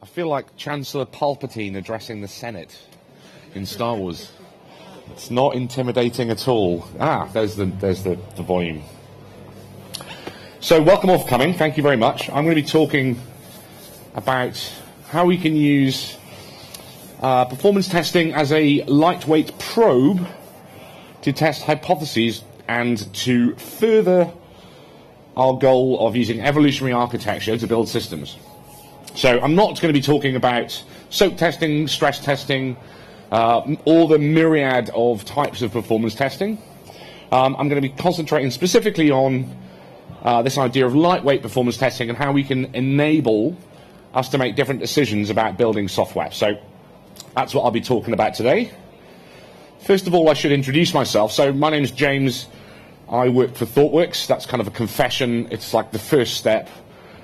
I feel like Chancellor Palpatine addressing the Senate in Star Wars. It's not intimidating at all. There's the volume. So welcome all for coming. Thank you very much. I'm going to be talking about how we can use performance testing as a lightweight probe to test hypotheses and to further our goal of using evolutionary architecture to build systems. So I'm not going to be talking about soak testing, stress testing, all the myriad of types of performance testing. I'm going to be concentrating specifically on this idea of lightweight performance testing and how we can enable us to make different decisions about building software. So that's what I'll be talking about today. First of all, I should introduce myself. So my name is James. I work for ThoughtWorks. That's kind of a confession. It's like the first step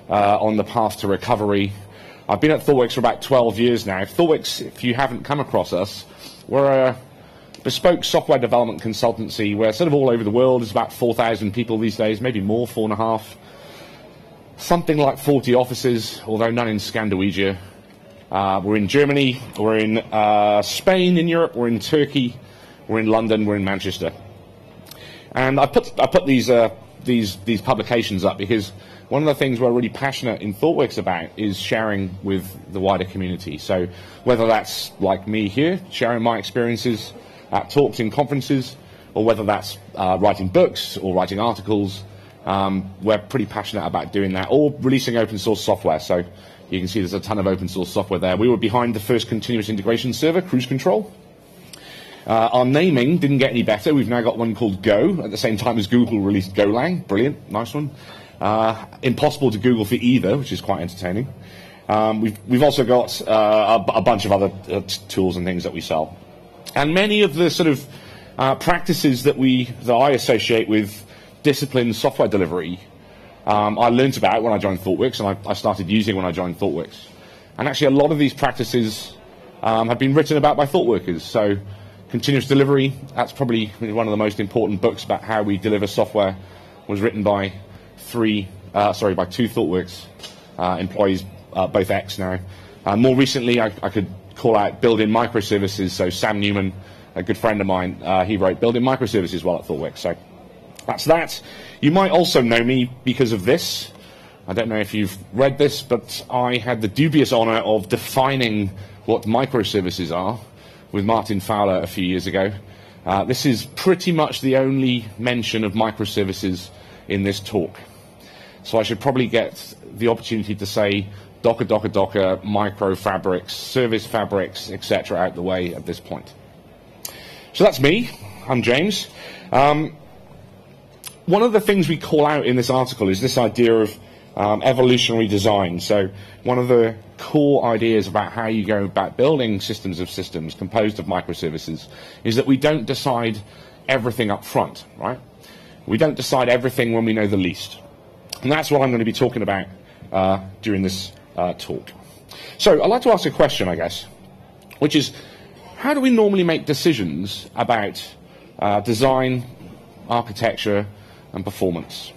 on the path to recovery. I've been at ThoughtWorks for about 12 years now. ThoughtWorks, if you haven't come across us, we're a bespoke software development consultancy. We're sort of all over the world. There's about 4,000 people these days, maybe more, 4.5. Something like 40 offices, although none in Scandinavia. We're in Germany, we're in Spain in Europe, we're in Turkey, we're in London, we're in Manchester. And I put these publications up because one of the things we're really passionate in ThoughtWorks about is sharing with the wider community. So whether that's like me here, sharing my experiences at talks in conferences, or whether that's writing books or writing articles, we're pretty passionate about doing that, or releasing open source software. So you can see there's a ton of open source software there. We were behind the first continuous integration server, Cruise Control. Our naming didn't get any better. We've now got one called Go, at the same time as Google released Golang. Brilliant, nice one. Impossible to Google for either, which is quite entertaining. We've also got a bunch of other tools and things that we sell. And many of the sort of practices that I associate with disciplined software delivery, I learned about when I joined ThoughtWorks, and I started using when I joined ThoughtWorks. And actually a lot of these practices have been written about by ThoughtWorkers. So Continuous Delivery, that's probably one of the most important books about how we deliver software, was written by two ThoughtWorks employees, both ex now. More recently, I could call out Build-in Microservices. So Sam Newman, a good friend of mine, he wrote Build-in Microservices while at ThoughtWorks. So that's that. You might also know me because of this. I don't know if you've read this, but I had the dubious honor of defining what microservices are with Martin Fowler a few years ago. This is pretty much the only mention of microservices in this talk. So I should probably get the opportunity to say Docker, micro fabrics, service fabrics, etc. out the way at this point. So that's me. I'm James. One of the things we call out in this article is this idea of evolutionary design. So one of the core ideas about how you go about building systems of systems composed of microservices is that we don't decide everything up front, right? We don't decide everything when we know the least. And that's what I'm going to be talking about during this talk. So I'd like to ask a question, I guess, which is, how do we normally make decisions about design, architecture, and performance?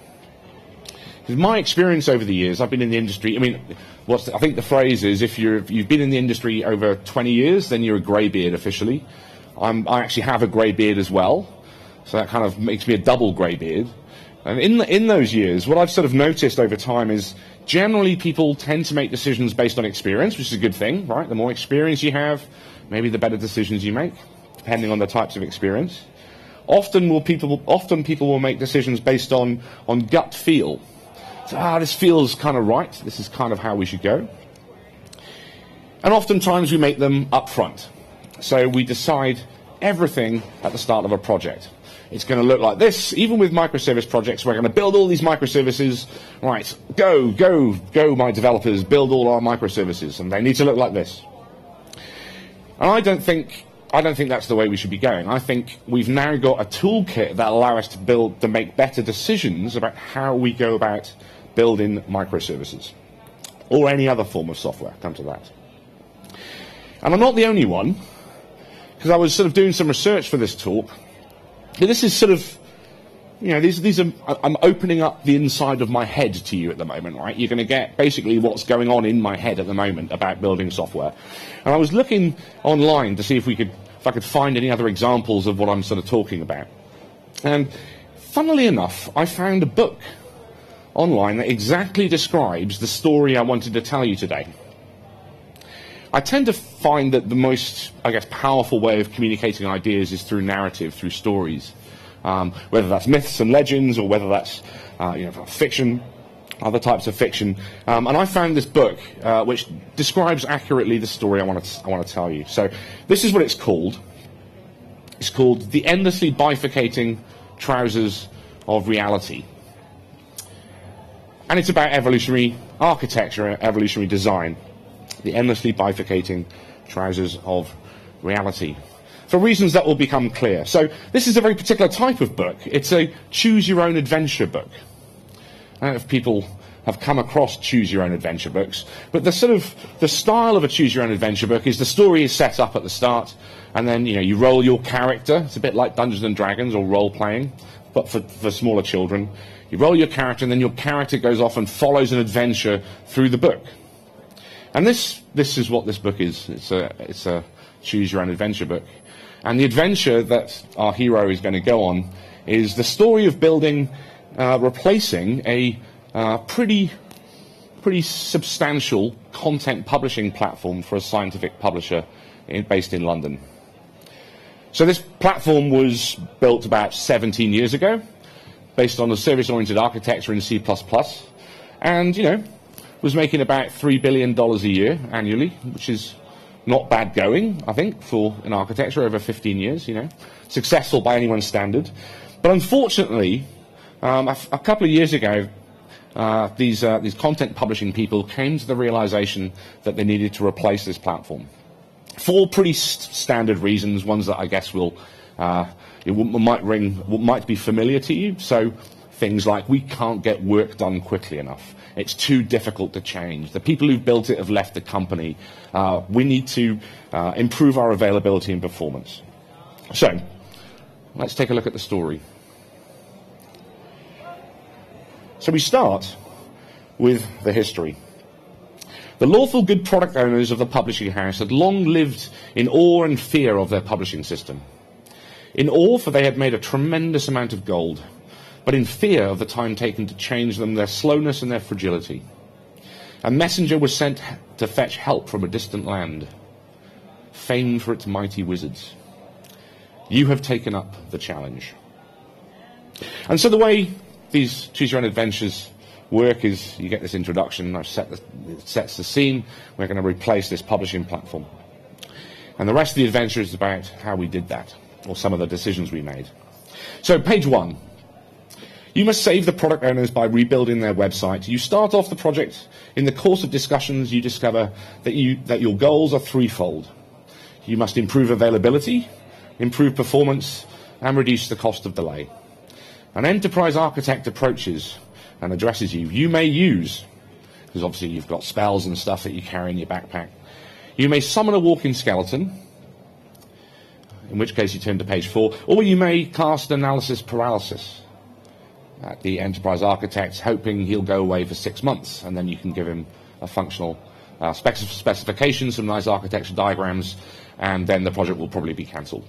Because my experience over the years, I've been in the industry, I think the phrase is, if you've been in the industry over 20 years, then you're a greybeard officially. I actually have a grey beard as well, so that kind of makes me a double grey beard. And in those years, what I've sort of noticed over time is generally people tend to make decisions based on experience, which is a good thing, right? The more experience you have, maybe the better decisions you make, depending on the types of experience. Often people will make decisions based on gut feel. So, this feels kind of right. This is kind of how we should go. And oftentimes we make them up front. So we decide everything at the start of a project. It's going to look like this. Even with microservice projects, we're going to build all these microservices. Right, go, my developers, build all our microservices, and they need to look like this. And I don't think that's the way we should be going. I think we've now got a toolkit that allows us to make better decisions about how we go about building microservices, or any other form of software. Come to that. And I'm not the only one, because I was sort of doing some research for this talk. This is sort of these are, I'm opening up the inside of my head to you at the moment, right? You're going to get basically what's going on in my head at the moment about building software. And I was looking online to see if I could find any other examples of what I'm sort of talking about. And funnily enough, I found a book online that exactly describes the story I wanted to tell you today. I tend to find that the most, powerful way of communicating ideas is through narrative, through stories. Whether that's myths and legends, or whether that's fiction, other types of fiction. And I found this book which describes accurately the story I want to tell you. So this is what it's called. It's called The Endlessly Bifurcating Trousers of Reality. And it's about evolutionary architecture and evolutionary design. The Endlessly Bifurcating Trousers of Reality. For reasons that will become clear. So this is a very particular type of book. It's a choose-your-own-adventure book. I don't know if people have come across choose-your-own-adventure books, but the style of a choose-your-own-adventure book is the story is set up at the start, and then you roll your character. It's a bit like Dungeons and Dragons or role-playing, but for smaller children. You roll your character, and then your character goes off and follows an adventure through the book. And this is what this book is. It's a choose-your-own-adventure book. And the adventure that our hero is going to go on is the story of replacing a pretty substantial content publishing platform for a scientific publisher based in London. So this platform was built about 17 years ago, based on a service-oriented architecture in C++, and was making about $3 billion a year annually, which is not bad going, I think, for an architecture over 15 years, successful by anyone's standard. But unfortunately, a couple of years ago, these content publishing people came to the realization that they needed to replace this platform. For pretty standard reasons, ones that I guess might be familiar to you. So things like we can't get work done quickly enough. It's too difficult to change. The people who've built it have left the company. We need to improve our availability and performance. So, let's take a look at the story. So we start with the history. The lawful good product owners of the publishing house had long lived in awe and fear of their publishing system. In awe, for they had made a tremendous amount of gold, but in fear of the time taken to change them, their slowness and their fragility. A messenger was sent to fetch help from a distant land, famed for its mighty wizards. You have taken up the challenge. And so the way these choose-your-own-adventures work is you get this introduction. It sets the scene. We're going to replace this publishing platform. And the rest of the adventure is about how we did that, or some of the decisions we made. So page 1. You must save the product owners by rebuilding their website. You start off the project. In the course of discussions, you discover that your goals are threefold. You must improve availability, improve performance, and reduce the cost of delay. An enterprise architect approaches and addresses you. You may use, because obviously you've got spells and stuff that you carry in your backpack. You may summon a walking skeleton, in which case you turn to page 4, or you may cast analysis paralysis at the enterprise architect, hoping he'll go away for 6 months, and then you can give him a functional specifications, some nice architecture diagrams, and then the project will probably be cancelled.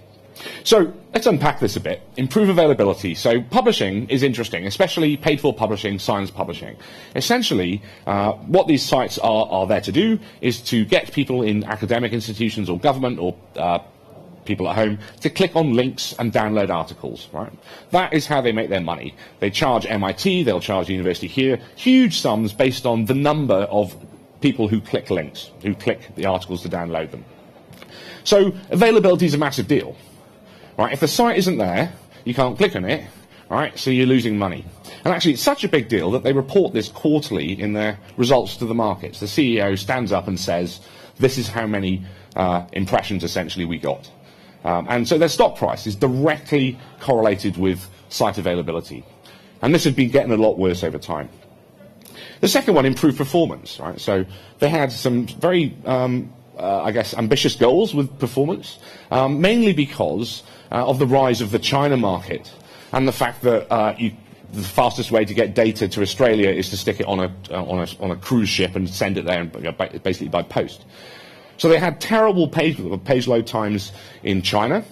So let's unpack this a bit. Improve availability. So publishing is interesting, especially paid-for publishing, science publishing. Essentially, what these sites are there to do is to get people in academic institutions or government or people at home to click on links and download articles, right? That is how they make their money. They charge MIT, they'll charge university here, huge sums based on the number of people who click links, who click the articles to download them. So availability is a massive deal, right? If the site isn't there, you can't click on it, right? So you're losing money. And actually, it's such a big deal that they report this quarterly in their results to the markets. The CEO stands up and says, this is how many impressions essentially we got. And so their stock price is directly correlated with site availability. And this has been getting a lot worse over time. The second one, improved performance, right? So they had some very, ambitious goals with performance, mainly because of the rise of the China market. and the fact that the fastest way to get data to Australia is to stick it on a cruise ship and send it there, basically by post. So they had terrible page load times in China,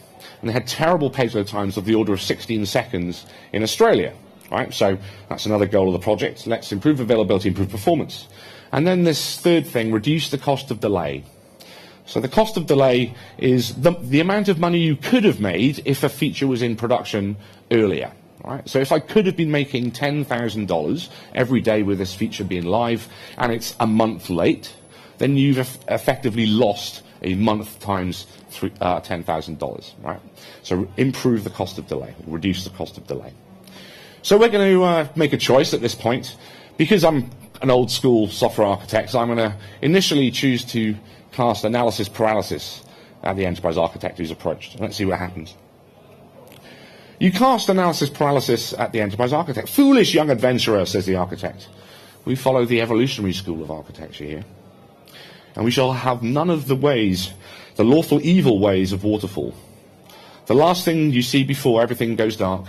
and they had terrible page load times of the order of 16 seconds in Australia. Right? So that's another goal of the project. Let's improve availability, improve performance. And then this third thing, reduce the cost of delay. So the cost of delay is the amount of money you could have made if a feature was in production earlier. Right? So if I could have been making $10,000 every day with this feature being live and it's a month late, then you've effectively lost a month times $10,000. Right? So improve the cost of delay, reduce the cost of delay. So we're going to make a choice at this point. Because I'm an old school software architect, so I'm going to initially choose to cast analysis paralysis at the enterprise architect who's approached. Let's see what happens. You cast analysis paralysis at the enterprise architect. Foolish young adventurer, says the architect. We follow the evolutionary school of architecture here. And we shall have none of the ways, the lawful evil ways of waterfall. The last thing you see before everything goes dark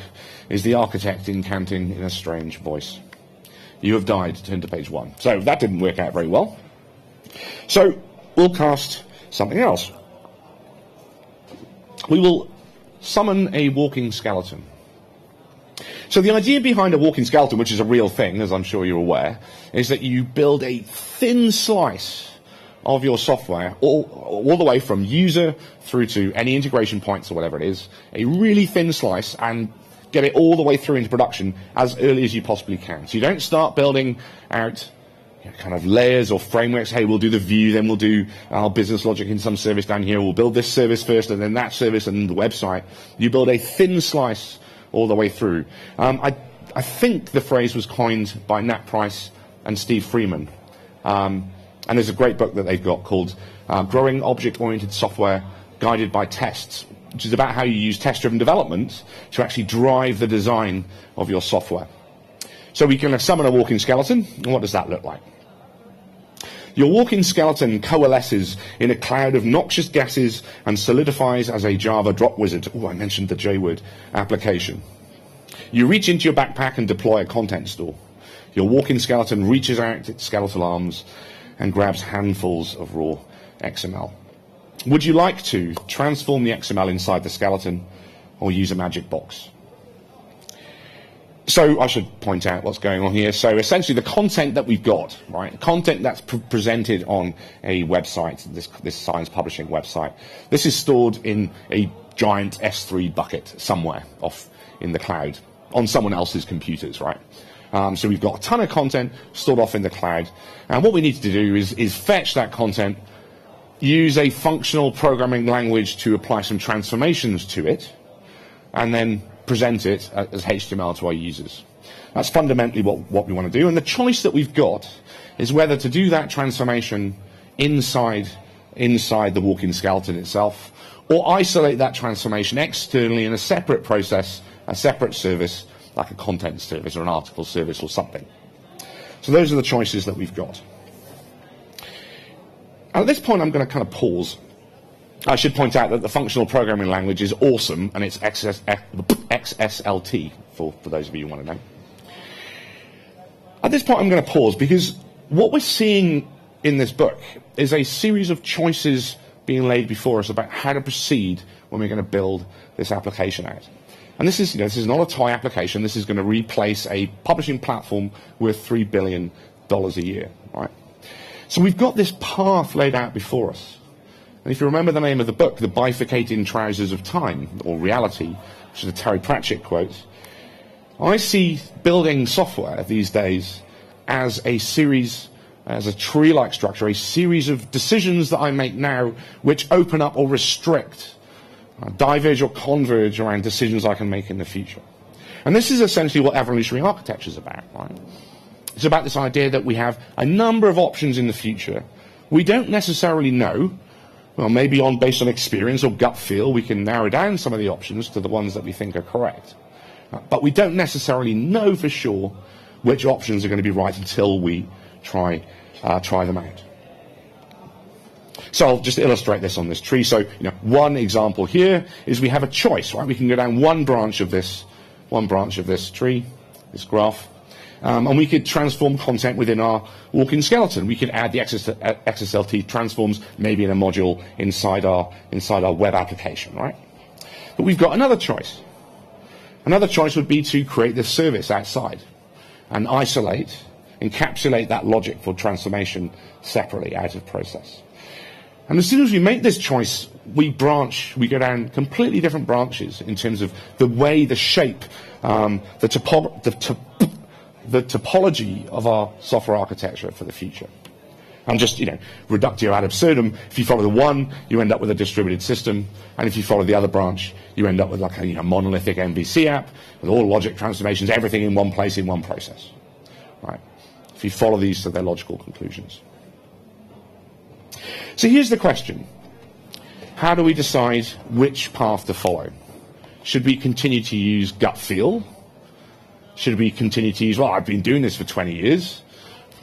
is the architect incanting in a strange voice. You have died, turn to page 1. So that didn't work out very well. So we'll cast something else. We will summon a walking skeleton. So the idea behind a walking skeleton, which is a real thing, as I'm sure you're aware, is that you build a thin slice of your software, all the way from user through to any integration points or whatever it is, a really thin slice, and get it all the way through into production as early as you possibly can. So you don't start building out kind of layers or frameworks. Hey, we'll do the view, then we'll do our business logic in some service down here. We'll build this service first, and then that service, and the website. You build a thin slice all the way through. I think the phrase was coined by Nat Price and Steve Freeman. And there's a great book that they've got called Growing Object-Oriented Software Guided by Tests, which is about how you use test-driven development to actually drive the design of your software. So we can summon a walking skeleton, and what does that look like? Your walking skeleton coalesces in a cloud of noxious gases and solidifies as a Java drop wizard. Oh, I mentioned the J word, application. You reach into your backpack and deploy a content store. Your walking skeleton reaches out its skeletal arms and grabs handfuls of raw XML. Would you like to transform the XML inside the skeleton or use a magic box? So I should point out what's going on here. So essentially the content that we've got, right, content that's presented on a website, this science publishing website, this is stored in a giant S3 bucket somewhere off in the cloud on someone else's computers, right? So we've got a ton of content stored off in the cloud. And what we need to do is fetch that content, use a functional programming language to apply some transformations to it, and then present it as HTML to our users. That's fundamentally what we want to do. And the choice that we've got is whether to do that transformation inside the walking skeleton itself, or isolate that transformation externally in a separate process, a separate service, like a content service or an article service or something. So those are the choices that we've got. And at this point, I'm going to kind of pause. I should point out that the functional programming language is awesome, and it's XSLT, for those of you who want to know. At this point, I'm going to pause, because what we're seeing in this book is a series of choices being laid before us about how to proceed when we're going to build this application out. And this is not a toy application. This is going to replace a publishing platform worth $3 billion a year, right? So we've got this path laid out before us. And if you remember the name of the book, The Bifurcating Trousers of Time, or Reality, which is a Terry Pratchett quote, I see building software these days as a series, as a tree-like structure, a series of decisions that I make now which open up or restrict, diverge or converge around decisions I can make in the future. And this is essentially what evolutionary architecture is about, right? It's about this idea that we have a number of options in the future. We don't necessarily know. Well, maybe based on experience or gut feel, we can narrow down some of the options to the ones that we think are correct. But we don't necessarily know for sure which options are going to be right until we try them out. So I'll just illustrate this on this tree. So, one example here is we have a choice, right? We can go down one branch of this one branch of this tree, this graph. And we could transform content within our walking skeleton. We could add the XSLT transforms maybe in a module inside our web application, right? But we've got another choice. Another choice would be to create this service outside and isolate, encapsulate that logic for transformation separately out of process. And as soon as we make this choice, we go down completely different branches in terms of the way, the shape, the topology of our software architecture for the future. And just, reductio ad absurdum, if you follow the one, you end up with a distributed system, and if you follow the other branch, you end up with like a monolithic MVC app, with all logic transformations, everything in one place, in one process. Right? If you follow these to their logical conclusions. So here's the question. How do we decide which path to follow? Should we continue to use gut feel? Should we continue to use, I've been doing this for 20 years.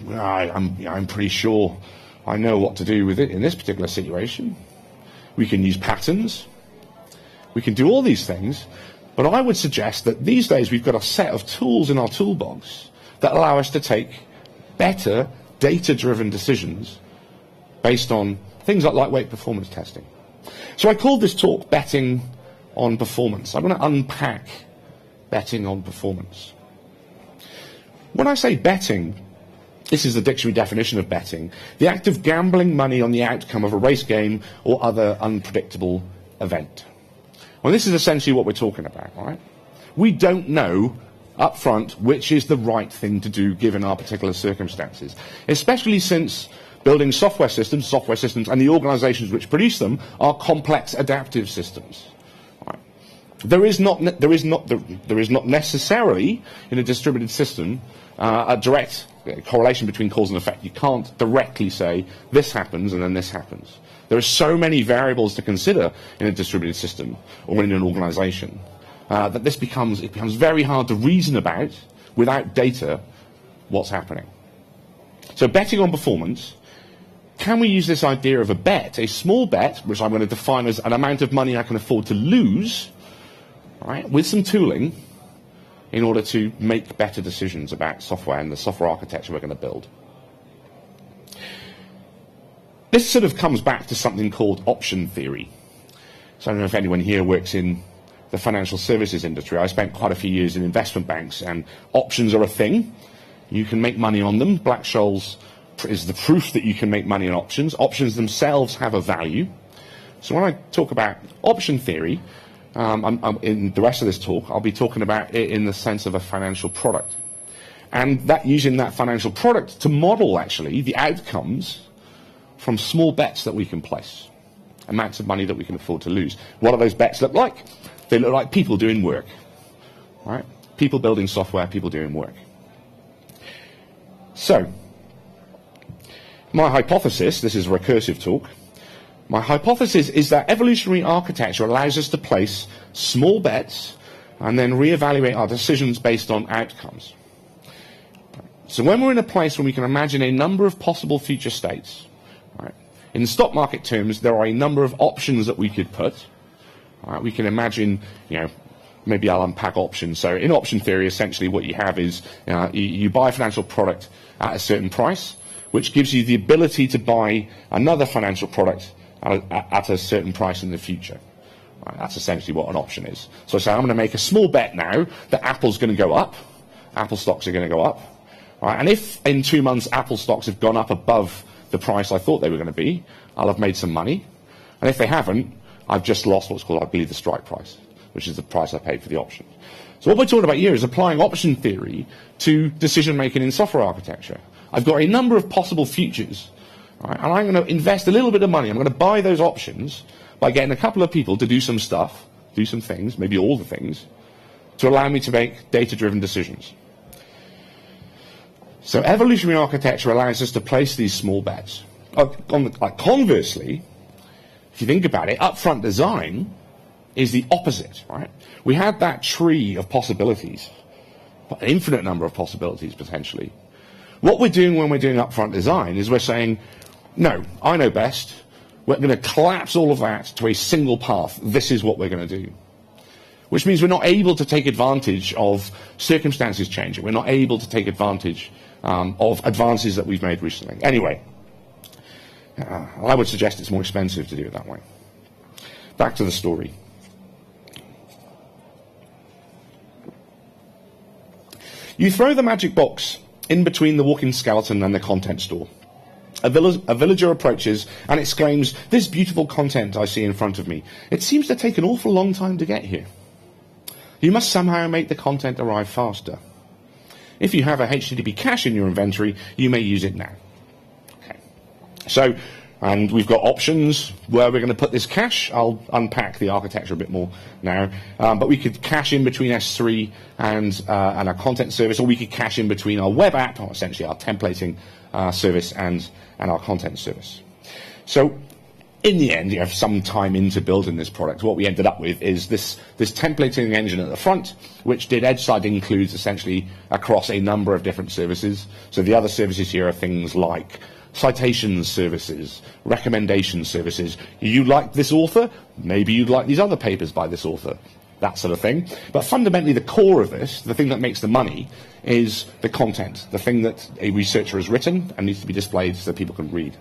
I'm pretty sure I know what to do with it in this particular situation. We can use patterns. We can do all these things. But I would suggest that these days we've got a set of tools in our toolbox that allow us to take better data-driven decisions based on things like lightweight performance testing. So I called this talk Betting on Performance. I'm going to unpack betting on performance. When I say betting, this is the dictionary definition of betting, the act of gambling money on the outcome of a race game or other unpredictable event. Well, this is essentially what we're talking about, right? We don't know up front which is the right thing to do given our particular circumstances, especially since building software systems and the organizations which produce them are complex adaptive systems. Right? There is not necessarily in a distributed system a direct correlation between cause and effect. You can't directly say this happens and then this happens. There are so many variables to consider in a distributed system or in an organization that it becomes very hard to reason about without data what's happening. So betting on performance, can we use this idea of a bet, a small bet, which I'm going to define as an amount of money I can afford to lose, right, with some tooling, in order to make better decisions about software and the software architecture we're going to build? This sort of comes back to something called option theory. So I don't know if anyone here works in the financial services industry. I spent quite a few years in investment banks, and options are a thing. You can make money on them. Black-Scholes is the proof that you can make money on options. Options themselves have a value. So when I talk about option theory, in the rest of this talk, I'll be talking about it in the sense of a financial product. And that using that financial product to model, actually, the outcomes from small bets that we can place, amounts of money that we can afford to lose. What do those bets look like? They look like people doing work, right? People building software, people doing work. So, my hypothesis, this is a recursive talk, my hypothesis is that evolutionary architecture allows us to place small bets and then reevaluate our decisions based on outcomes. So when we're in a place where we can imagine a number of possible future states, right, in stock market terms, there are a number of options that we could put. Right, we can imagine, maybe I'll unpack options. So in option theory, essentially what you have is you buy a financial product at a certain price, which gives you the ability to buy another financial product at a certain price in the future. Right, that's essentially what an option is. So I say I'm going to make a small bet now that Apple's going to go up. Apple stocks are going to go up. Right, and if in 2 months Apple stocks have gone up above the price I thought they were going to be, I'll have made some money. And if they haven't, I've just lost what's called, I believe, the strike price, which is the price I paid for the option. So what we're talking about here is applying option theory to decision-making in software architecture. I've got a number of possible futures, right, and I'm going to invest a little bit of money. I'm going to buy those options by getting a couple of people to do some stuff, do some things, maybe all the things, to allow me to make data-driven decisions. So evolutionary architecture allows us to place these small bets. Conversely, if you think about it, upfront design is the opposite, right? We had that tree of possibilities, an infinite number of possibilities potentially. What we're doing when we're doing upfront design is we're saying, no, I know best. We're going to collapse all of that to a single path. This is what we're going to do. which means we're not able to take advantage of circumstances changing. We're not able to take advantage of advances that we've made recently. Anyway, I would suggest it's more expensive to do it that way. Back to the story. You throw the magic box in between the walking skeleton and the content store. A villager approaches and exclaims, "This beautiful content I see in front of me. It seems to take an awful long time to get here. You must somehow make the content arrive faster. If you have a HTTP cache in your inventory, you may use it now." Okay. So, and we've got options where we're going to put this cache. I'll unpack the architecture a bit more now. But we could cache in between S3 and our content service, or we could cache in between our web app, or essentially our templating service, and our content service. So, in the end, you have some time into building this product. What we ended up with is this templating engine at the front, which did edge-side includes essentially across a number of different services. So the other services here are things like citations services, recommendation services. You like this author? Maybe you'd like these other papers by this author. That sort of thing. But fundamentally, the core of this, the thing that makes the money, is the content, the thing that a researcher has written and needs to be displayed so that people can read.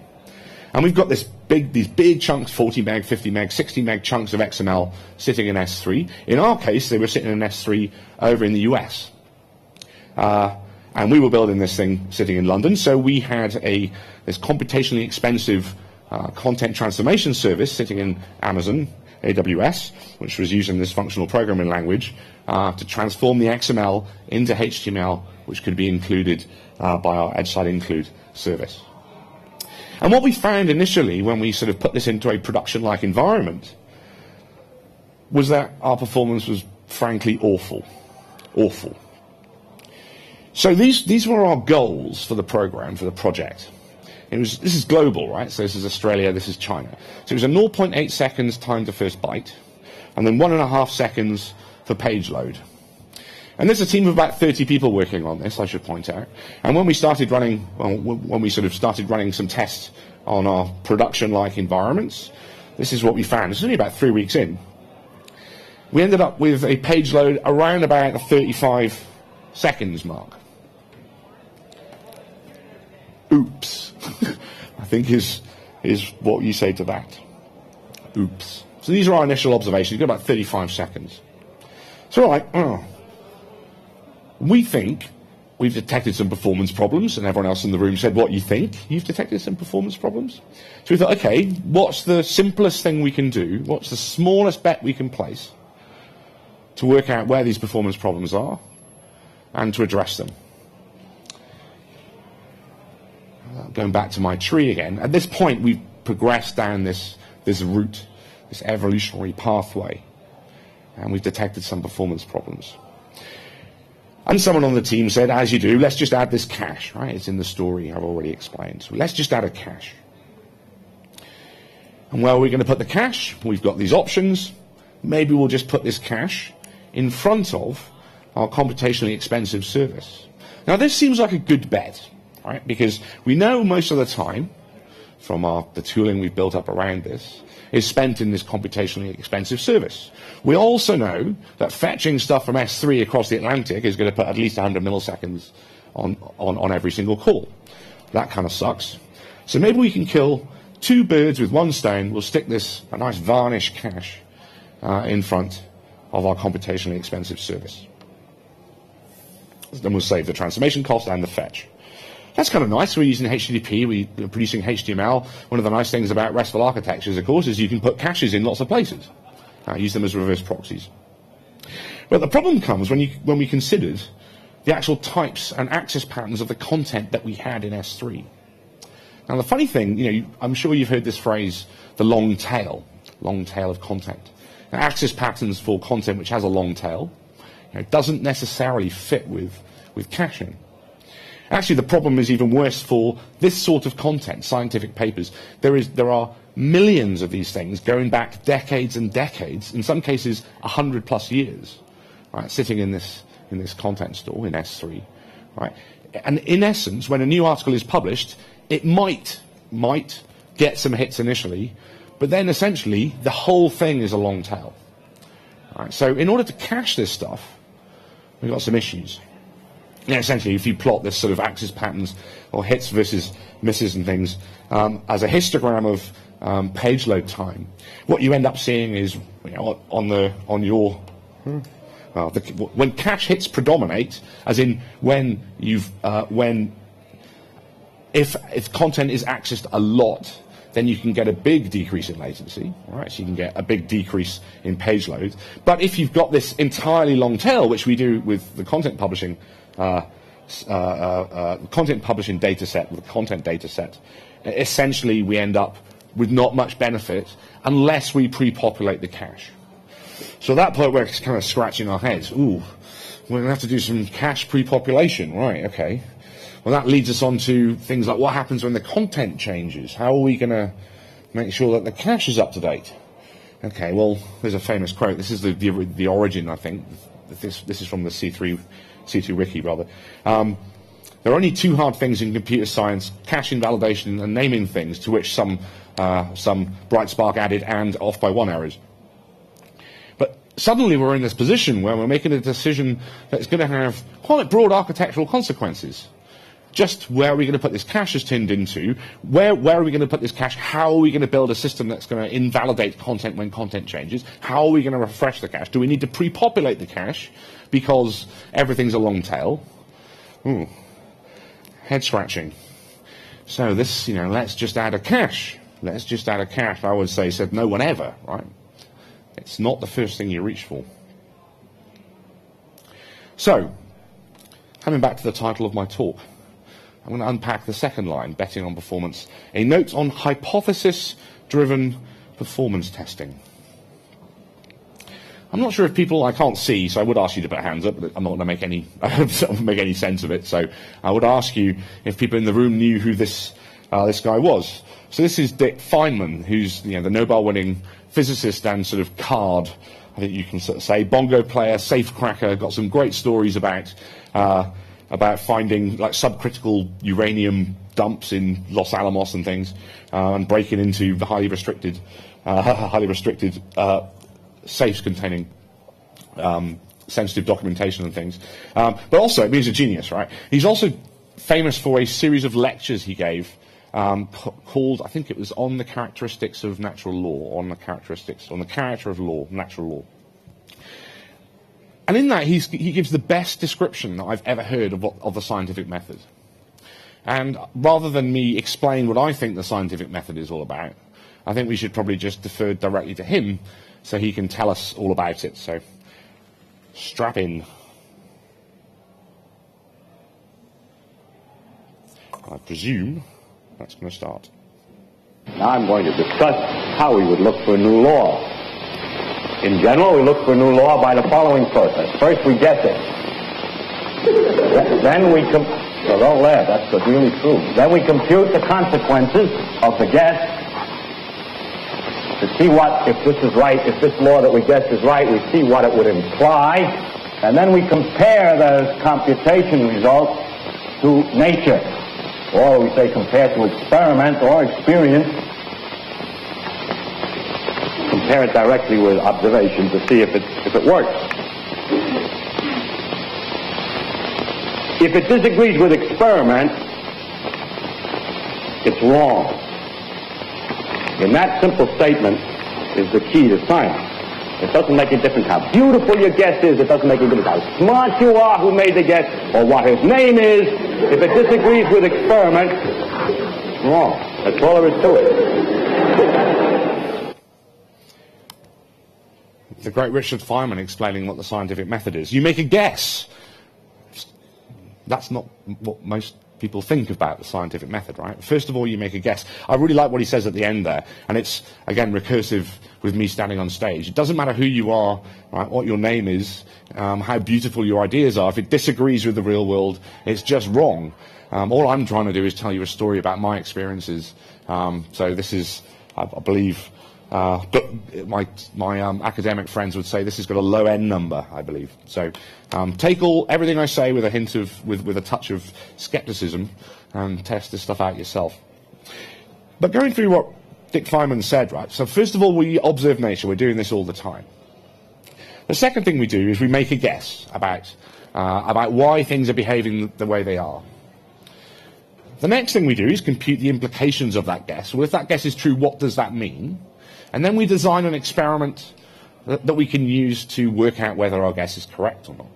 And we've got these big chunks, 40 meg, 50 meg, 60 meg chunks of XML sitting in S3. In our case, they were sitting in S3 over in the US. And we were building this thing sitting in London, so we had this computationally expensive content transformation service sitting in Amazon, AWS, which was using this functional programming language to transform the XML into HTML, which could be included by our edge-side include service. And what we found initially when we sort of put this into a production-like environment was that our performance was frankly awful. Awful. So these were our goals for the program, for the project. This is global, right? So this is Australia, this is China. So it was a 0.8 seconds time to first byte, and then 1.5 seconds for page load. And there's a team of about 30 people working on this, I should point out. And when we started running, when we sort of started running some tests on our production-like environments, this is what we found. It's only about 3 weeks in. We ended up with a page load around about the 35 seconds mark. Oops, I think is what you say to that. Oops. So these are our initial observations. You've got about 35 seconds. So we're like, we think we've detected some performance problems, and everyone else in the room said, "What, you think you've detected some performance problems?" So we thought, okay, what's the simplest thing we can do? What's the smallest bet we can place to work out where these performance problems are and to address them? Going back to my tree again, at this point we've progressed down this route, this evolutionary pathway, and we've detected some performance problems. And someone on the team said, as you do, let's just add this cache, right? It's in the story I've already explained. So let's just add a cache. And where are we going to put the cache? We've got these options. Maybe we'll just put this cache in front of our computationally expensive service. Now this seems like a good bet, right? Because we know most of the time from the tooling we've built up around this is spent in this computationally expensive service. We also know that fetching stuff from S3 across the Atlantic is going to put at least 100 milliseconds on every single call. That kind of sucks. So maybe we can kill two birds with one stone. We'll stick a nice varnish cache in front of our computationally expensive service. Then we'll save the transformation cost and the fetch. That's kind of nice. We're using HTTP, we're producing HTML. One of the nice things about RESTful architectures, of course, is you can put caches in lots of places. Use them as reverse proxies. But the problem comes when we considered the actual types and access patterns of the content that we had in S3. Now, the funny thing, I'm sure you've heard this phrase, the long tail of content. Now, access patterns for content which has a long tail, doesn't necessarily fit with caching. Actually, the problem is even worse for this sort of content, scientific papers. There are millions of these things going back decades and decades, in some cases 100 plus years, right, sitting in this content store in S3, right? And in essence, when a new article is published, it might get some hits initially, but then essentially the whole thing is a long tail. Right? So in order to cache this stuff, we've got some issues. Yeah, essentially, if you plot this sort of axis patterns or hits versus misses and things as a histogram of page load time, what you end up seeing is when cache hits predominate, as in if content is accessed a lot, then you can get a big decrease in latency, right? So you can get a big decrease in page load. But if you've got this entirely long tail, which we do with the content publishing data set, with the content data set, essentially we end up with not much benefit unless we pre-populate the cache. So at that point we're kind of scratching our heads. Ooh, we're going to have to do some cache pre-population, right? Okay. Well, that leads us on to things like what happens when the content changes. How are we going to make sure that the cache is up to date? Okay, well, there's a famous quote. This is the origin, I think. This is from the C2 wiki, rather. There are only two hard things in computer science: caching, validation, and naming things, to which some bright spark added and off by one errors. But suddenly we're in this position where we're making a decision that's going to have quite broad architectural consequences. Just where are we going to put this cache is turned into, where are we going to put this cache, how are we going to build a system that's going to invalidate content when content changes, how are we going to refresh the cache, do we need to pre-populate the cache because everything's a long tail? Ooh, head scratching. So this, let's just add a cache. Let's just add a cache, I would say, said no one ever, right? It's not the first thing you reach for. So, coming back to the title of my talk, I'm going to unpack the second line, betting on performance, a note on hypothesis-driven performance testing. I'm not sure if people, I can't see, so I would ask you to put hands up, but I'm not going to make any sense of it. So I would ask you if people in the room knew who this guy was. So this is Dick Feynman, who's the Nobel-winning physicist and sort of card, I think you can sort of say, bongo player, safecracker, got some great stories about finding like subcritical uranium dumps in Los Alamos and things, and breaking into the highly restricted safes containing sensitive documentation and things. But also, I mean, he's a genius, right? He's also famous for a series of lectures he gave called, I think it was On the Characteristics of Natural Law, on the character of law, natural law. And in that, he gives the best description that I've ever heard of the scientific method. And rather than me explain what I think the scientific method is all about, I think we should probably just defer directly to him so he can tell us all about it. So, strap in. I presume that's going to start. Now I'm going to discuss how we would look for a new law. In general, we look for a new law by the following process. First, we guess it. Then we so don't laugh, that's really true. Then we compute the consequences of the guess to see what, if this is right, if this law that we guessed is right, we see what it would imply, and then we compare those computation results to nature, or we say compare to experiment or experience. Compare it directly with observation to see if it works. If it disagrees with experiment, it's wrong. And that simple statement is the key to science. It doesn't make a difference how beautiful your guess is. It doesn't make a difference how smart you are who made the guess or what his name is. If it disagrees with experiment, it's wrong. That's all there is to it. The great Richard Feynman explaining what the scientific method is. You make a guess. That's not what most people think about the scientific method, right? First of all, you make a guess. I really like what he says at the end there, and it's, again, recursive with me standing on stage. It doesn't matter who you are, right, what your name is, how beautiful your ideas are. If it disagrees with the real world, it's just wrong. All I'm trying to do is tell you a story about my experiences. So this is, I believe, my academic friends would say this has got a low N number, I believe. So take everything I say with a hint of, with a touch of skepticism, and test this stuff out yourself. But going through what Dick Feynman said, right? So first of all, we observe nature. We're doing this all the time. The second thing we do is we make a guess about why things are behaving the way they are. The next thing we do is compute the implications of that guess. Well, if that guess is true, what does that mean? And then we design an experiment that we can use to work out whether our guess is correct or not.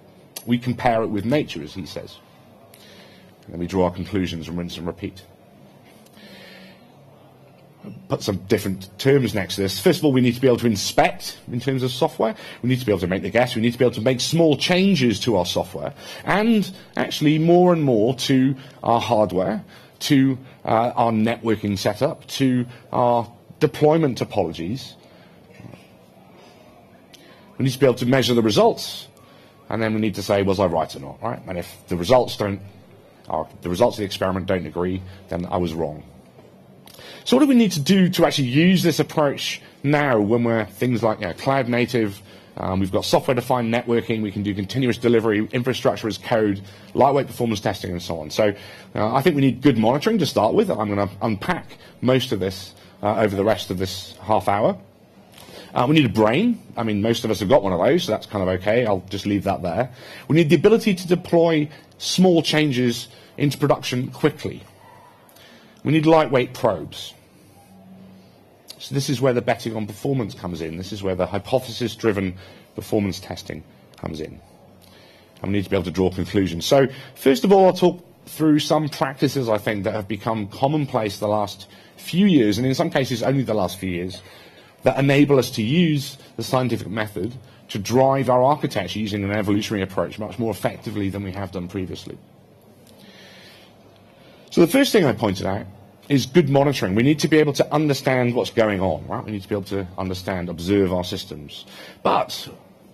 We compare it with nature, as he says. And then we draw our conclusions and rinse and repeat. Put some different terms next to this. First of all, we need to be able to inspect in terms of software. We need to be able to make the guess. We need to be able to make small changes to our software, and actually more and more to our hardware, to our networking setup, to our deployment topologies. We need to be able to measure the results, and then we need to say, was I right or not, right? And if the results of the experiment don't agree, then I was wrong. So what do we need to do to actually use this approach now when we're things like cloud native, we've got software-defined networking, we can do continuous delivery, infrastructure as code, lightweight performance testing, and so on. So I think we need good monitoring to start with. I'm going to unpack most of this over the rest of this half hour. We need a brain. I mean, most of us have got one of those, so that's kind of okay. I'll just leave that there. We need the ability to deploy small changes into production quickly. We need lightweight probes. So this is where the betting on performance comes in. This is where the hypothesis-driven performance testing comes in. And we need to be able to draw conclusions. So first of all, I'll talk through some practices, I think, that have become commonplace the last few years, and in some cases only the last few years, that enable us to use the scientific method to drive our architecture using an evolutionary approach much more effectively than we have done previously. So the first thing I pointed out is good monitoring. We need to be able to understand what's going on, right? We need to be able to understand, observe our systems. But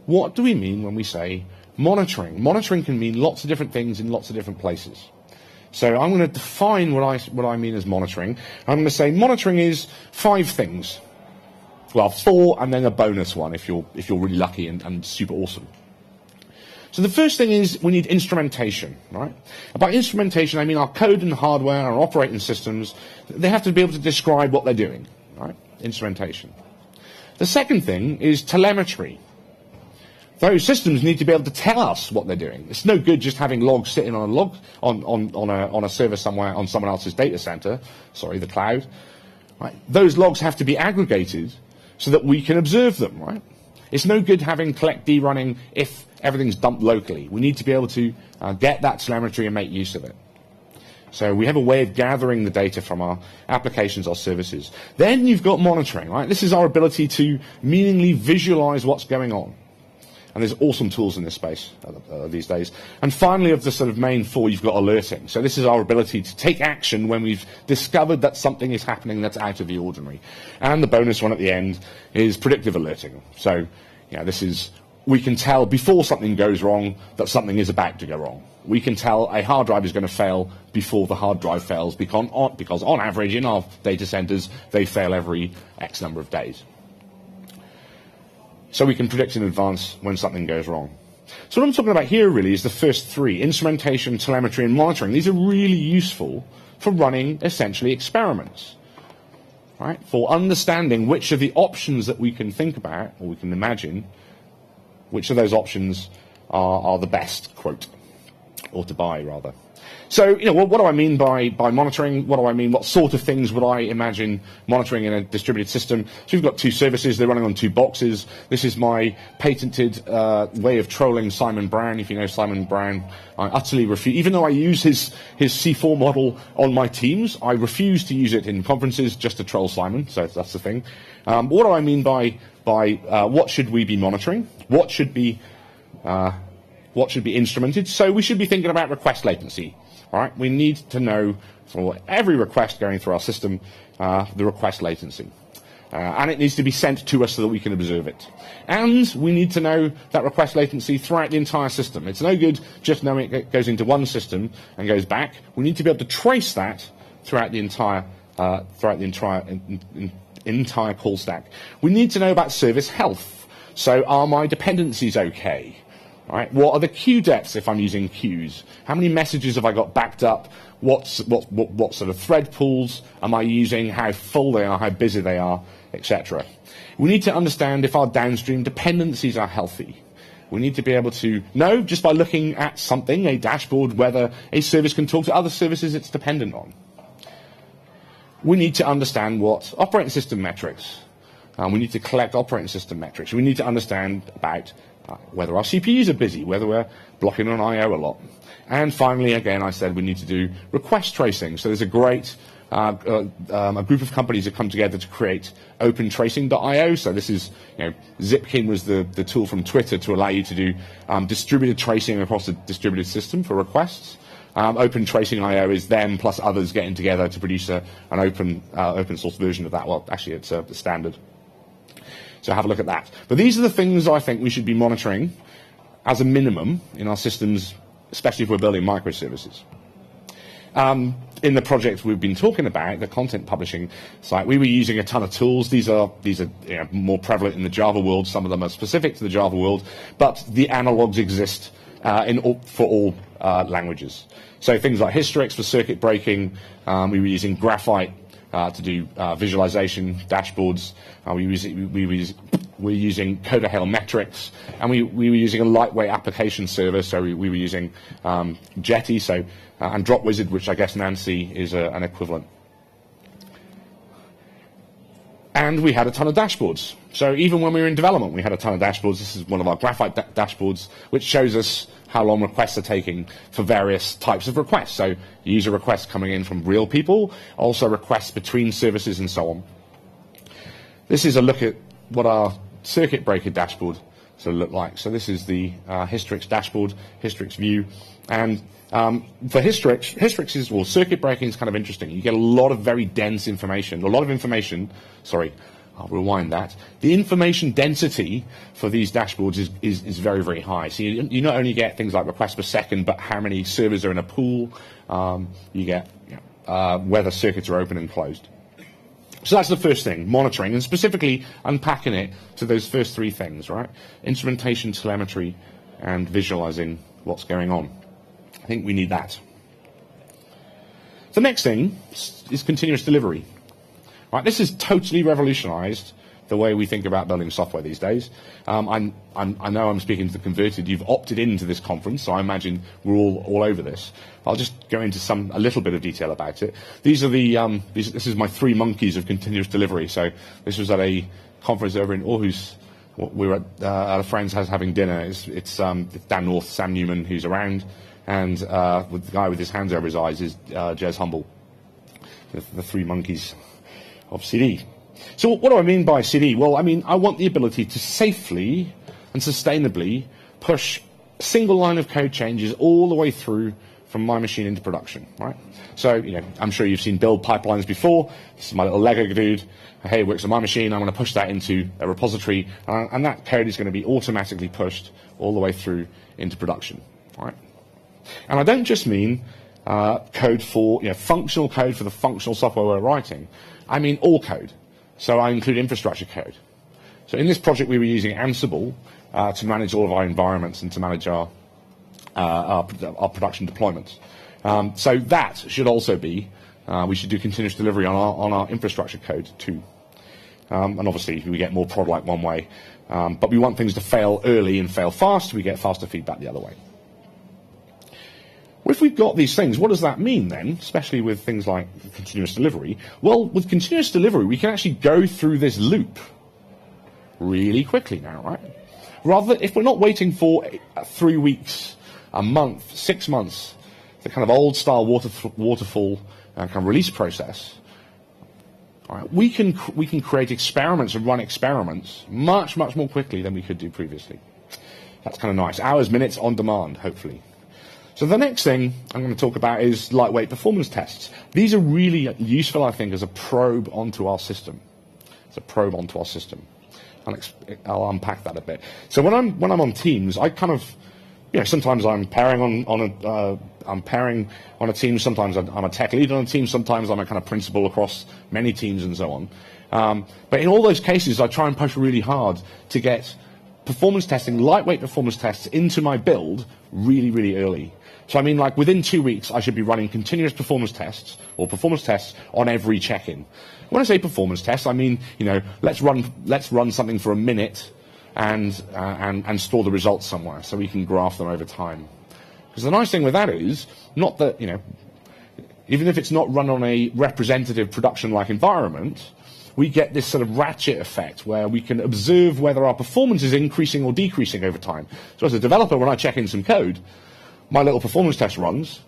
what do we mean when we say monitoring? Monitoring can mean lots of different things in lots of different places. So I'm going to define what I mean as monitoring. I'm going to say monitoring is 5 things. Well, 4 and then a bonus one if you're really lucky and super awesome. So the first thing is we need instrumentation, right? By instrumentation, I mean our code and hardware, our operating systems, they have to be able to describe what they're doing, right? Instrumentation. The second thing is telemetry. Those systems need to be able to tell us what they're doing. It's no good just having logs sitting on a log on a server somewhere on someone else's data center, the cloud. Right? Those logs have to be aggregated so that we can observe them, right? It's no good having collect-D running if everything's dumped locally. We need to be able to get that telemetry and make use of it. So we have a way of gathering the data from our applications, our services. Then you've got monitoring, right? This is our ability to meaningfully visualize what's going on. And there's awesome tools in this space these days. And finally, of the sort of main 4, you've got alerting. So this is our ability to take action when we've discovered that something is happening that's out of the ordinary. And the bonus one at the end is predictive alerting. So this is, we can tell before something goes wrong that something is about to go wrong. We can tell a hard drive is going to fail before the hard drive fails because on average in our data centers, they fail every X number of days. So we can predict in advance when something goes wrong. So what I'm talking about here really is the first 3, instrumentation, telemetry, and monitoring. These are really useful for running, essentially, experiments, right? For understanding which of the options that we can think about, or we can imagine, which of those options are the best, quote, or to buy, rather. So, what do I mean by monitoring? What do I mean? What sort of things would I imagine monitoring in a distributed system? So we've got 2 services. They're running on 2 boxes. This is my patented way of trolling Simon Brown. If you know Simon Brown, I utterly refuse. Even though I use his C4 model on my teams, I refuse to use it in conferences just to troll Simon. So that's the thing. What do I mean by what should we be monitoring? What should be instrumented? So we should be thinking about request latency. All right, we need to know for every request going through our system the request latency. And it needs to be sent to us so that we can observe it. And we need to know that request latency throughout the entire system. It's no good just knowing it goes into one system and goes back. We need to be able to trace that throughout the entire entire call stack. We need to know about service health. So are my dependencies okay? Right? What are the queue depths if I'm using queues? How many messages have I got backed up? What sort of thread pools am I using? How full they are? How busy they are? Etc. We need to understand if our downstream dependencies are healthy. We need to be able to know, just by looking at something, a dashboard, whether a service can talk to other services it's dependent on. We need to understand what operating system metrics. We need to collect operating system metrics. We need to understand about whether our CPUs are busy, whether we're blocking on I/O a lot. And finally, again, I said we need to do request tracing. So there's a great a group of companies that come together to create opentracing.io. So this is, Zipkin was the tool from Twitter to allow you to do distributed tracing across a distributed system for requests. Opentracing.io is them plus others getting together to produce an open source version of that. Well, actually, it's the standard. So have a look at that. But these are the things I think we should be monitoring as a minimum in our systems, especially if we're building microservices. In the project we've been talking about, the content publishing site, we were using a ton of tools. These are more prevalent in the Java world. Some of them are specific to the Java world, but the analogs exist for all languages. So things like Hystrix for circuit breaking. We were using Graphite to do visualization dashboards. We're using CodaHail metrics, and we were using a lightweight application server. So we were using Jetty, and Drop Wizard, which I guess Nancy is an equivalent. And we had a ton of dashboards. So even when we were in development, we had a ton of dashboards. This is one of our Graphite dashboards, which shows us how long requests are taking for various types of requests. So user requests coming in from real people, also requests between services and so on. This is a look at what our circuit breaker dashboard sort of look like. So this is the Hystrix dashboard, Hystrix view. And for Hystrix is, well, circuit breaking is kind of interesting. You get a lot of very dense information. Sorry, I'll rewind that. The information density for these dashboards is very, very high. So you not only get things like requests per second, but how many servers are in a pool. You get whether circuits are open and closed. So that's the first thing, monitoring, and specifically unpacking it to those first three things, right? Instrumentation, telemetry, and visualizing what's going on. I think we need that. The next thing is continuous delivery. Right, this has totally revolutionized the way we think about building software these days. I know I'm speaking to the converted. You've opted into this conference, so I imagine we're all over this. I'll just go into a little bit of detail about it. These are this is my three monkeys of continuous delivery. So this was at a conference over in Aarhus. We were at a friend's house having dinner. It's Dan North, Sam Newman, who's around, and with the guy with his hands over his eyes is Jez Humble. The three monkeys of CD. So what do I mean by CD? Well, I mean, I want the ability to safely and sustainably push single line of code changes all the way through from my machine into production, right? So, I'm sure you've seen build pipelines before. This is my little Lego dude. Hey, it works on my machine. I'm going to push that into a repository, and that code is going to be automatically pushed all the way through into production, right? And I don't just mean code for, functional code for the functional software we're writing. I mean all code. So I include infrastructure code. So in this project, we were using Ansible to manage all of our environments and to manage our production deployments. So that should also be, we should do continuous delivery on our infrastructure code too. And obviously, we get more prod like one way. But we want things to fail early and fail fast. We get faster feedback the other way. Well, if we've got these things, what does that mean then, especially with things like continuous delivery? Well, with continuous delivery, we can actually go through this loop really quickly now, right? Rather than, if we're not waiting for 3 weeks, a month, 6 months, the kind of old-style waterfall kind of release process, right, we can create experiments and run experiments much, much more quickly than we could do previously. That's kind of nice. Hours, minutes, on demand, hopefully. So the next thing I'm going to talk about is lightweight performance tests. These are really useful, I think, as a probe onto our system. It's a probe onto our system. I'll unpack that a bit. So when I'm on teams, I kind of, sometimes I'm pairing on a team. Sometimes I'm a tech lead on a team. Sometimes I'm a kind of principal across many teams and so on. But in all those cases, I try and push really hard to get performance testing, lightweight performance tests into my build really, really early. So I mean, like within 2 weeks, I should be running continuous performance tests or performance tests on every check-in. When I say performance tests, I mean, let's run something for a minute, and store the results somewhere so we can graph them over time. Because the nice thing with that is, not that, even if it's not run on a representative production-like environment, we get this sort of ratchet effect where we can observe whether our performance is increasing or decreasing over time. So as a developer, when I check in some code, my little performance test runs,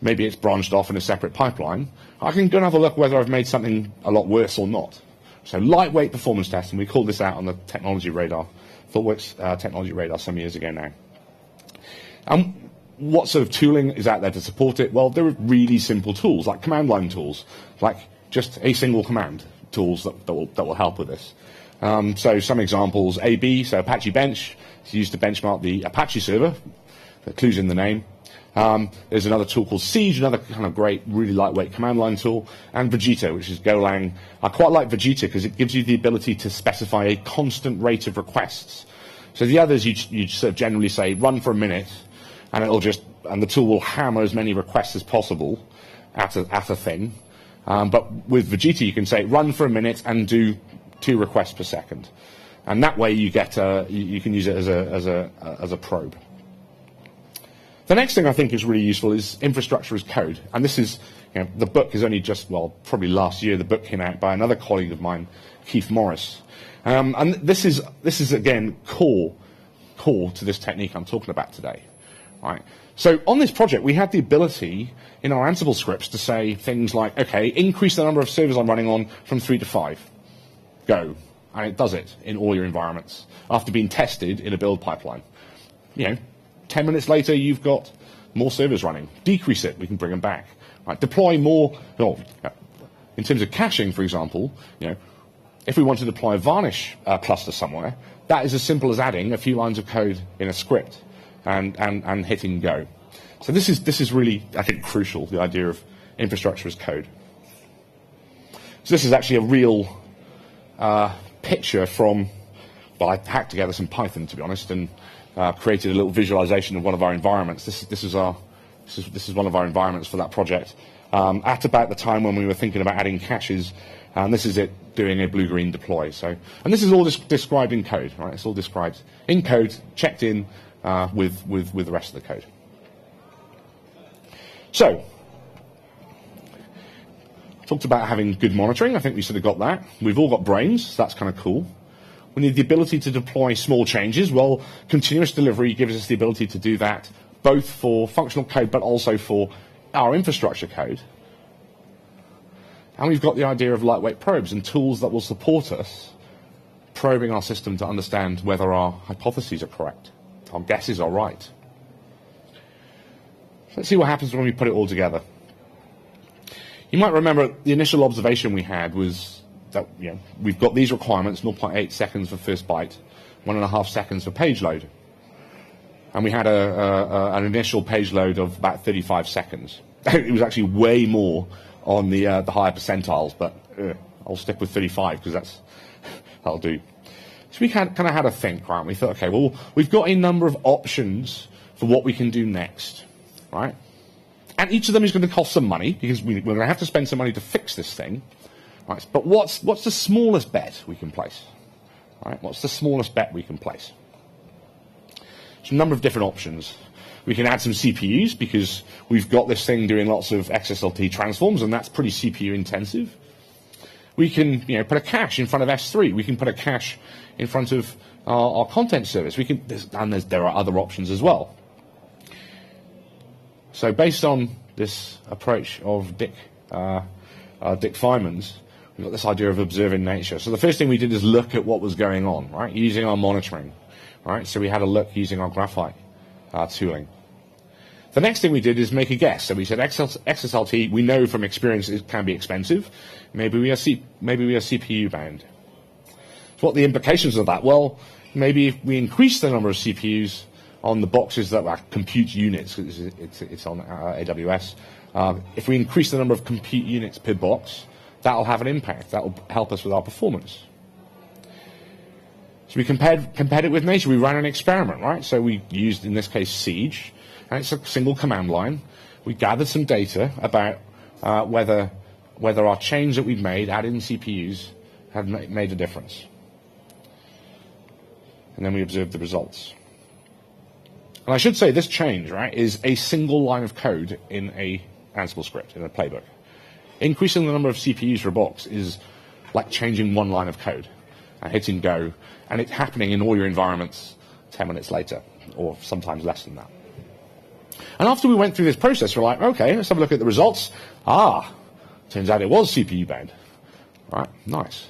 maybe it's branched off in a separate pipeline, I can go and have a look whether I've made something a lot worse or not. So lightweight performance testing, we called this out on the technology radar, ThoughtWorks technology radar some years ago now. What sort of tooling is out there to support it? Well, there are really simple tools, like command line tools, like just a single command tools that will help with this. So some examples, AB, so Apache Bench, it's used to benchmark the Apache server, the clue's in the name. There's another tool called Siege, another kind of great, really lightweight command line tool, and Vegeta, which is Golang. I quite like Vegeta because it gives you the ability to specify a constant rate of requests. So the others, you sort of generally say, run for a minute, and the tool will hammer as many requests as possible at a thing. But with Vegeta, you can say, run for a minute and do 2 requests per second. And that way you get you can use it as a probe. The next thing I think is really useful is infrastructure as code. And this is, the book is only probably last year, the book came out by another colleague of mine, Keith Morris. And this is again, core to this technique I'm talking about today. Right. So on this project, we had the ability in our Ansible scripts to say things like, okay, increase the number of servers I'm running on from 3 to 5. Go. And it does it in all your environments after being tested in a build pipeline. 10 minutes later, you've got more servers running. Decrease it, we can bring them back. Right. Deploy more. In terms of caching, for example, if we want to deploy a Varnish cluster somewhere, that is as simple as adding a few lines of code in a script and hitting go. So this is really, I think, crucial, the idea of infrastructure as code. So this is actually a real picture from, I hacked together some Python, to be honest, and created a little visualization of one of our environments. This is one of our environments for that project. At about the time when we were thinking about adding caches, and this is it doing a blue-green deploy. And this is all described in code, right? It's all described in code, checked in with the rest of the code. So, talked about having good monitoring. I think we sort of got that. We've all got brains, so that's kind of cool. We need the ability to deploy small changes. Well, continuous delivery gives us the ability to do that both for functional code but also for our infrastructure code. And we've got the idea of lightweight probes and tools that will support us probing our system to understand whether our hypotheses are correct, our guesses are right. Let's see what happens when we put it all together. You might remember the initial observation we had was that we've got these requirements, 0.8 seconds for first byte, 1.5 seconds for page load. And we had an initial page load of about 35 seconds. It was actually way more on the higher percentiles, but I'll stick with 35 because that'll do. So we kind of had a think, right? We thought, okay, well, we've got a number of options for what we can do next, right? And each of them is going to cost some money because we're going to have to spend some money to fix this thing, right? But what's the smallest bet we can place, right? What's the smallest bet we can place? There's a number of different options. We can add some CPUs because we've got this thing doing lots of XSLT transforms, and that's pretty CPU intensive. We can, put a cache in front of S3. We can put a cache in front of our content service. There are other options as well. So based on this approach of Dick Feynman's, we've got this idea of observing nature. So the first thing we did is look at what was going on, right, using our monitoring, right? So we had a look using our graphite tooling. The next thing we did is make a guess. So we said XSLT, we know from experience it can be expensive. Maybe we are CPU bound. So what are the implications of that? Well, maybe if we increase the number of CPUs on the boxes that are compute units, it's on AWS. If we increase the number of compute units per box, that'll have an impact. That'll help us with our performance. So we compared it with nature. We ran an experiment, right? So we used, in this case, Siege, and it's a single command line. We gathered some data about whether our change that we'd made, adding CPUs, had made a difference. and then we observed the results. And I should say this change, right, is a single line of code in a Ansible script, in a playbook. Increasing the number of CPUs for a box is like changing one line of code and hitting go, and it's happening in all your environments 10 minutes later, or sometimes less than that. And after we went through this process, we're like, okay, let's have a look at the results. Turns out it was CPU bound. Right, nice.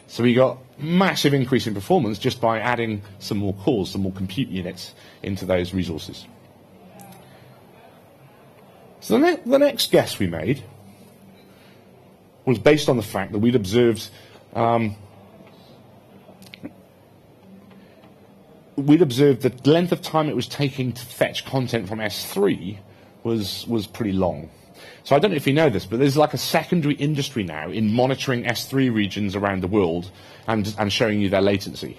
So we got massive increase in performance just by adding some more cores, some more compute units into those resources. So the next guess we made was based on the fact that we'd observed the length of time it was taking to fetch content from S3 was pretty long. So I don't know if you know this, but there's like a secondary industry now in monitoring S3 regions around the world and showing you their latency.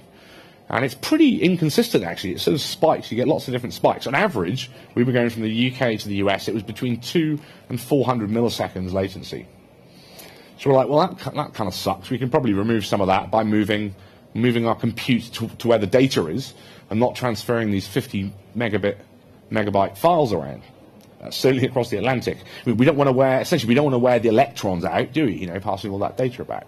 And it's pretty inconsistent, actually. It sort of spikes. You get lots of different spikes. On average, we were going from the UK to the US. It was between 200 and 400 milliseconds latency. So we're like, well, that kind of sucks. We can probably remove some of that by moving our compute to where the data is and not transferring these 50 megabyte files around. Certainly across the Atlantic. We don't want to wear the electrons out, do we? Passing all that data about.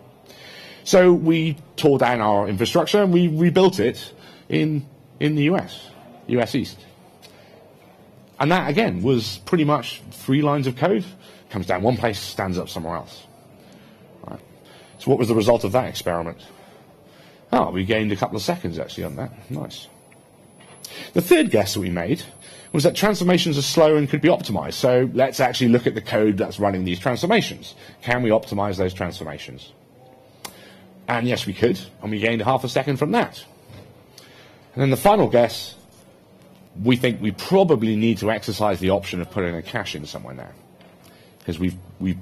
So we tore down our infrastructure and we rebuilt it in the US East. And that, again, was pretty much 3 lines of code. Comes down one place, stands up somewhere else. Right. So what was the result of that experiment? We gained a couple of seconds, actually, on that. Nice. The third guess that we made was that transformations are slow and could be optimized. So let's actually look at the code that's running these transformations. Can we optimize those transformations? And yes, we could, and we gained half a second from that. And then the final guess, we think we probably need to exercise the option of putting a cache in somewhere now. Because we've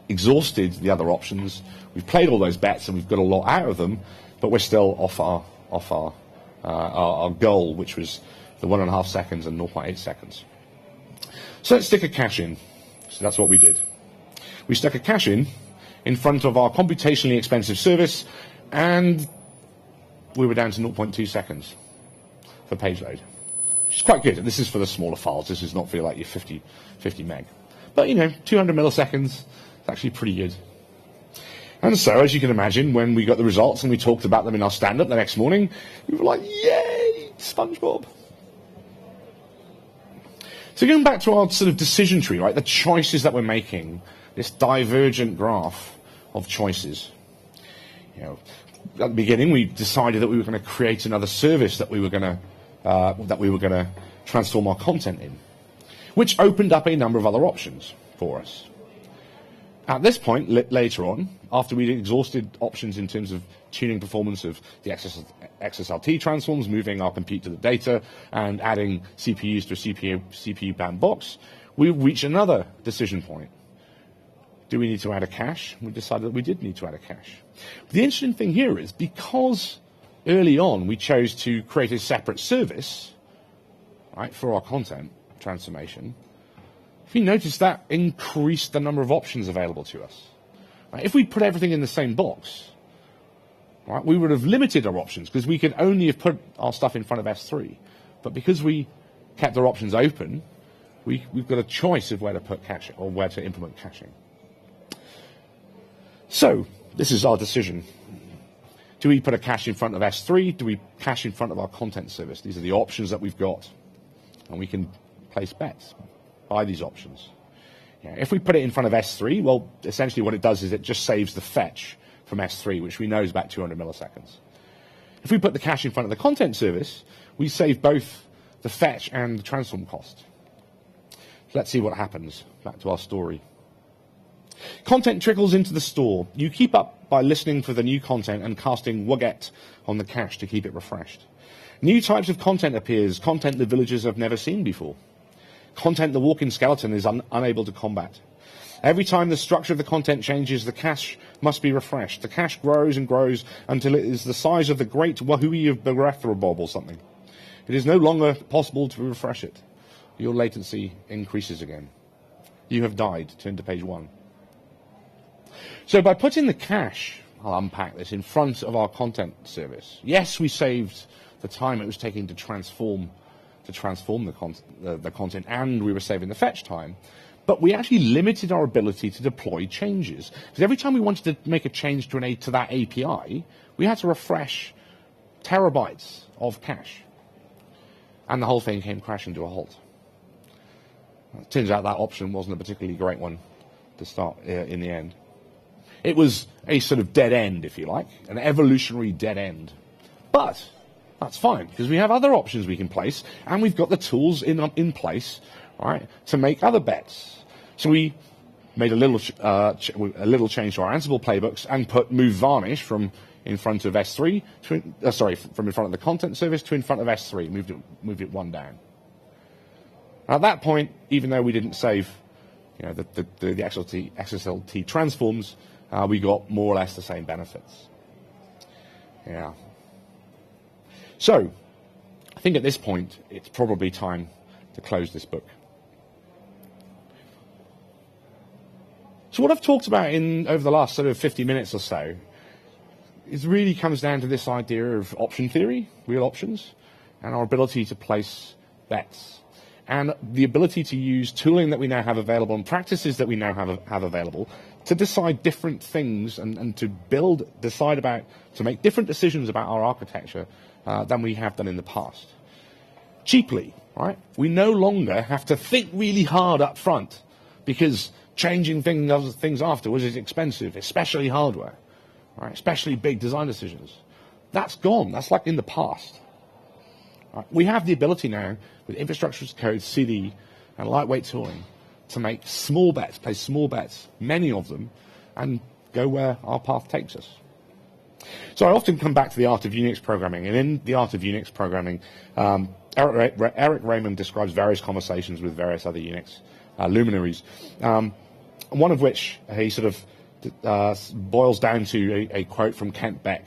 exhausted the other options, we've played all those bets, and we've got a lot out of them, but we're still off our goal, which was the 1.5 seconds and 0.8 seconds. So let's stick a cache in. So that's what we did. We stuck a cache in front of our computationally expensive service, and we were down to 0.2 seconds for page load, which is quite good. And this is for the smaller files. This does not feel like your 50 meg. But, 200 milliseconds is actually pretty good. And so, as you can imagine, when we got the results and we talked about them in our stand-up the next morning, we were like, yay, SpongeBob. So going back to our sort of decision tree, right, the choices that we're making, this divergent graph of choices. At the beginning, we decided that we were going to create another service that we were going to transform our content in, which opened up a number of other options for us. At this point, later on, after we'd exhausted options in terms of tuning performance of the XSLT transforms, moving our compute to the data, and adding CPUs to a CPU-bound box, we reached another decision point. Do we need to add a cache? We decided that we did need to add a cache. But the interesting thing here is, because early on we chose to create a separate service, right, for our content transformation, if you notice, that increased the number of options available to us. Right? If we put everything in the same box, right, we would have limited our options because we could only have put our stuff in front of S3. But because we kept our options open, we've got a choice of where to put cache or where to implement caching. So this is our decision. Do we put a cache in front of S3? Do we cache in front of our content service? These are the options that we've got. And we can place bets by these options. If we put it in front of S3, well, essentially what it does is it just saves the fetch from S3, which we know is about 200 milliseconds. If we put the cache in front of the content service, we save both the fetch and the transform cost. Let's see what happens. Back to our story. Content trickles into the store. You keep up by listening for the new content and casting Wget on the cache to keep it refreshed. New types of content appears, content the villagers have never seen before. Content the walking skeleton is unable to combat. Every time the structure of the content changes, the cache must be refreshed. The cache grows and grows until it is the size of the great Wahui of Barathrabob or something. It is no longer possible to refresh it. Your latency increases again. You have died. Turn to page 1. So by putting the cache, I'll unpack this, in front of our content service, yes, we saved the time it was taking to transform the content, and we were saving the fetch time. But we actually limited our ability to deploy changes. Because every time we wanted to make a change to that API, we had to refresh terabytes of cache. And the whole thing came crashing to a halt. It turns out that option wasn't a particularly great one to start in the end. It was a sort of dead end, if you like, an evolutionary dead end. But that's fine, because we have other options we can place, and we've got the tools in place, right, to make other bets. So we made a little change to our Ansible playbooks and put move varnish from in front of S3 from in front of the content service to in front of S3. Moved it one down. At that point, even though we didn't save, the XSLT transforms, we got more or less the same benefits. Yeah. So, I think at this point, it's probably time to close this book. So what I've talked about over the last sort of 50 minutes or so really comes down to this idea of option theory, real options, and our ability to place bets, and the ability to use tooling that we now have available and practices that we now have available to decide different things and to make different decisions about our architecture than we have done in the past. Cheaply, right? We no longer have to think really hard up front, because changing things afterwards is expensive, especially hardware, right? Especially big design decisions. That's gone. That's like in the past. Right? We have the ability now, with infrastructure as code, CD, and lightweight tooling, to make small bets, place small bets, many of them, and go where our path takes us. So I often come back to the art of Unix programming, and in the art of Unix programming, Eric Raymond describes various conversations with various other Unix luminaries. One of which he sort of boils down to a quote from Kent Beck.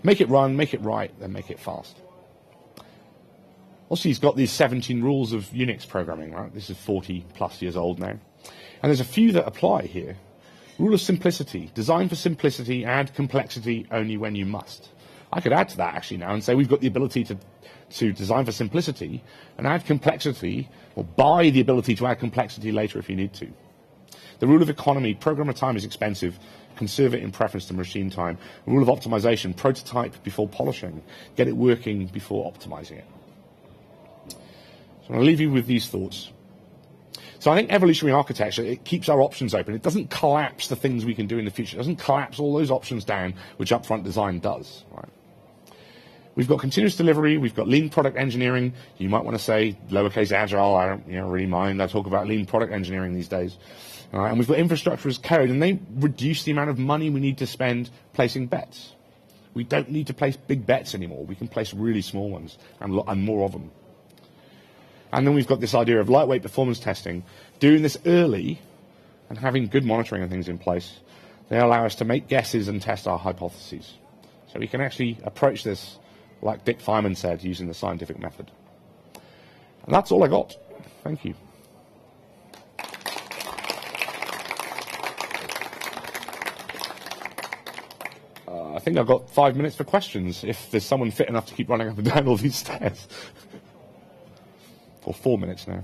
Make it run, make it right, then make it fast. Also, he's got these 17 rules of Unix programming, right? This is 40 plus years old now. And there's a few that apply here. Rule of simplicity. Design for simplicity, add complexity only when you must. I could add to that actually now and say we've got the ability to design for simplicity and add complexity, or buy the ability to add complexity later if you need to. The rule of economy, programmer time is expensive, conserve it in preference to machine time. The rule of optimization, prototype before polishing, get it working before optimizing it. So I'm going to leave you with these thoughts. So I think evolutionary architecture, it keeps our options open. It doesn't collapse the things we can do in the future. It doesn't collapse all those options down, which upfront design does. Right? We've got continuous delivery. We've got lean product engineering. You might want to say lowercase agile. I don't really mind. I talk about lean product engineering these days. And we've got infrastructure as code, and they reduce the amount of money we need to spend placing bets. We don't need to place big bets anymore. We can place really small ones and more of them. And then we've got this idea of lightweight performance testing. Doing this early and having good monitoring and things in place, they allow us to make guesses and test our hypotheses. So we can actually approach this, like Dick Feynman said, using the scientific method. And that's all I got. Thank you. I think I've got 5 minutes for questions, if there's someone fit enough to keep running up and down all these stairs. Or 4 minutes now.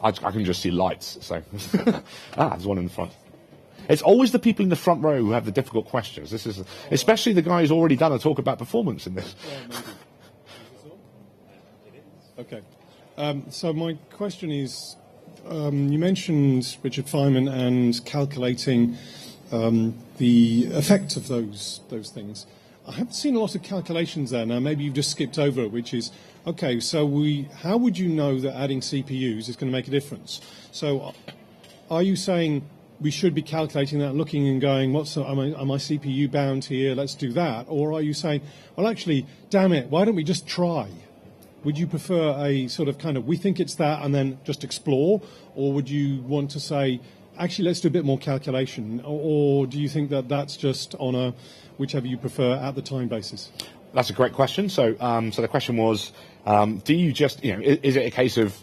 I can just see lights, so. There's one in the front. It's always the people in the front row who have the difficult questions. This is, especially the guy who's already done a talk about performance in this. Okay. So my question is, you mentioned Richard Feynman and calculating the effect of those things. I haven't seen a lot of calculations there. Now, maybe you've just skipped over it, which is, okay, so how would you know that adding CPUs is going to make a difference? So are you saying we should be calculating that, looking and going, am I CPU bound here, let's do that? Or are you saying, well, actually, damn it, why don't we just try? Would you prefer a sort of kind of, we think it's that, and then just explore? Or would you want to say, actually, let's do a bit more calculation? Or do you think that that's just on a whichever you prefer at the time basis? That's a great question. So the question was, do you just, is it a case of,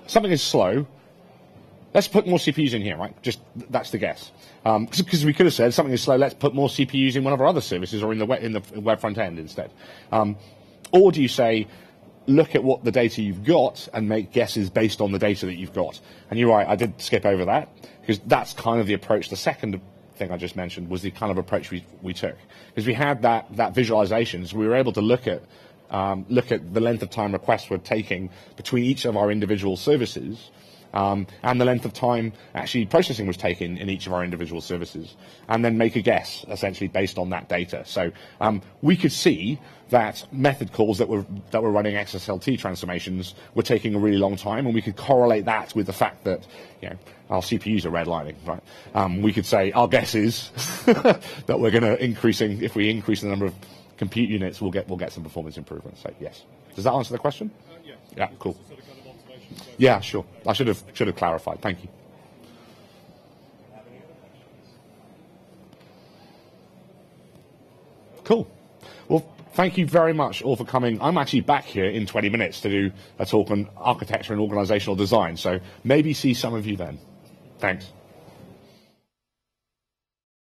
something is slow, let's put more CPUs in here, right? Just that's the guess. Because we could have said something is slow, let's put more CPUs in one of our other services or in the web front end instead. Or do you say, look at what the data you've got and make guesses based on the data that you've got? And you're right, I did skip over that, because that's kind of the approach. The second thing I just mentioned was the kind of approach we took. Because we had that visualizations, we were able to look at the length of time requests were taking between each of our individual services, and the length of time actually processing was taken in each of our individual services, and then make a guess essentially based on that data. So we could see that method calls that were running XSLT transformations were taking a really long time, and we could correlate that with the fact that our CPUs are redlining, right? We could say our guess is that we're going to if we increase the number of compute units, we'll get some performance improvements. So yes, does that answer the question? Yeah. Yeah, cool. Yeah, sure. I should have clarified. Thank you. Cool. Well, thank you very much all for coming. I'm actually back here in 20 minutes to do a talk on architecture and organizational design, so maybe see some of you then. Thanks.